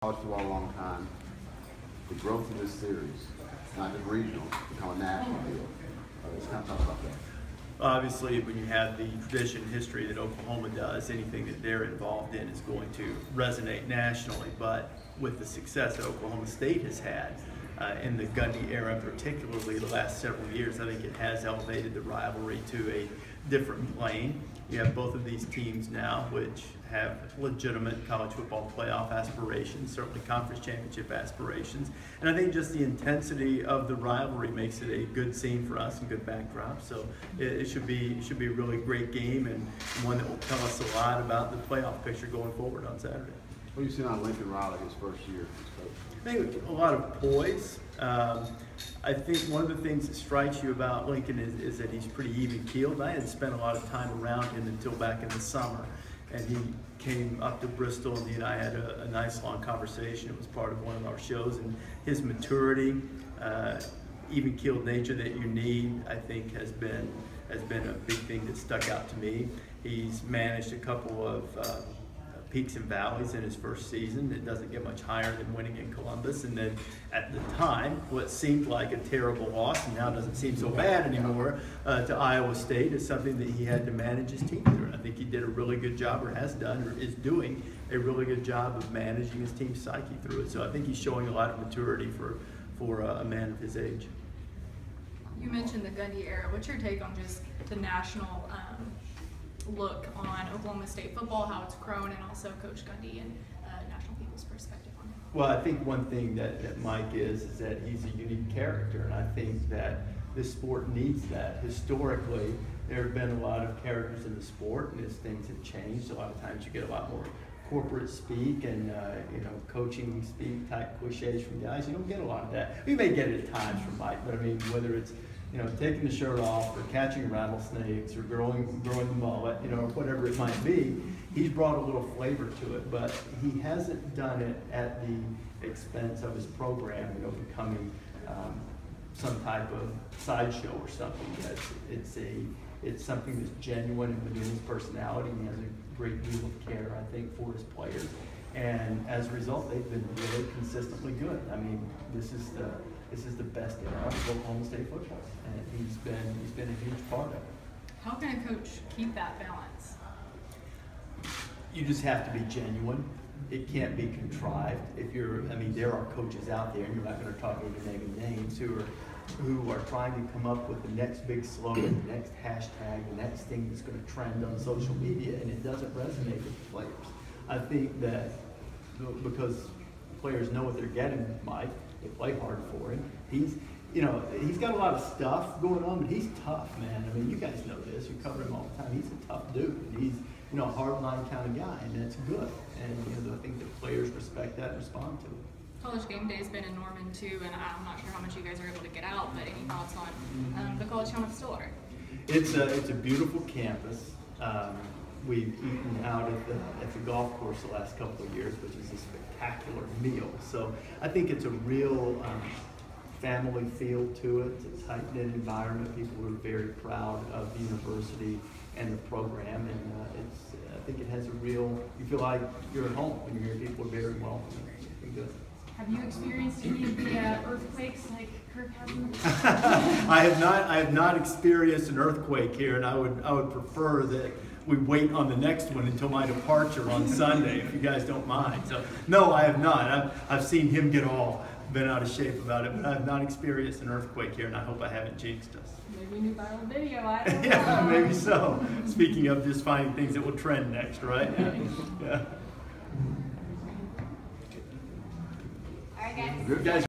College football a long time. The growth of this series, not just regional, become a national deal. Let's kind of talk about that. Obviously, when you have the tradition and history that Oklahoma does, anything that they're involved in is going to resonate nationally. But with the success that Oklahoma State has had in the Gundy era, particularly the last several years, I think it has elevated the rivalry to a different plane. You have both of these teams now, which have legitimate college football playoff aspirations, certainly conference championship aspirations. And I think just the intensity of the rivalry makes it a good scene for us and good backdrop. So it should be a really great game and one that will tell us a lot about the playoff picture going forward on Saturday. What have you seen on Lincoln Riley his first year as coach? I think a lot of poise. I think one of the things that strikes you about Lincoln is that he's pretty even-keeled. I hadn't spent a lot of time around him until back in the summer, and he came up to Bristol, and he and I had a nice long conversation. It was part of one of our shows, and his maturity, even-keeled nature that you need, I think has been a big thing that stuck out to me. He's managed a couple of peaks and valleys in his first season. It doesn't get much higher than winning in Columbus, and then at the time what seemed like a terrible loss and now doesn't seem so bad anymore to Iowa State is something that he had to manage his team through. And I think he did a really good job, or has done, or is doing a really good job of managing his team's psyche through it. So I think he's showing a lot of maturity for a man of his age. You mentioned the Gundy era. What's your take on just the national look on Oklahoma State football, how it's grown, and also Coach Gundy and national people's perspective on it? Well, I think one thing that Mike is that he's a unique character, and I think that this sport needs that. Historically, there have been a lot of characters in the sport, and as things have changed, a lot of times you get a lot more corporate speak and coaching speak type cliches from guys. You don't get a lot of that. We may get it at times from Mike, but I mean, whether it's taking the shirt off, or catching rattlesnakes, or growing the mullet, or whatever it might be, he's brought a little flavor to it. But he hasn't done it at the expense of his program, becoming some type of sideshow or something. It's something that's genuine and within his personality, and he has a great deal of care, I think, for his players. And as a result, they've been really consistently good. I mean, this is the best era of Oklahoma State football, and he's been a huge part of it. How can a coach keep that balance? You just have to be genuine. It can't be contrived. There are coaches out there, and you're not going to talk about naming names, who are trying to come up with the next big slogan, the next hashtag, the next thing that's going to trend on social media, and it doesn't resonate with the players. I think that because players know what they're getting with Mike, they play hard for him. He's got a lot of stuff going on, but he's tough, man. I mean, you guys know this. You cover him all the time. He's a tough dude. And he's a hard-line kind of guy, and that's good. And I think the players respect that and respond to it. College game day has been in Norman too, and I'm not sure how much you guys are able to get out, but any thoughts on the college town of Stillwater? It's a beautiful campus. We've eaten out at the golf course the last couple of years, which is a spectacular meal. So I think it's a real family feel to it. It's a tight-knit environment. People are very proud of the university and the program, and I think it has a real, you feel like you're at home when you're here. People are very welcoming. It's been good. Have you experienced any of the earthquakes like Kirk has? I have not experienced an earthquake here, and I would prefer that we wait on the next one until my departure on Sunday, if you guys don't mind. So no, I have not. I've seen him get all bent out of shape about it, but I have not experienced an earthquake here, and I hope I haven't jinxed us. Maybe a new viral video, I don't know. Yeah, maybe so. Speaking of just finding things that will trend next, right? Yeah. All right, guys. Good guys.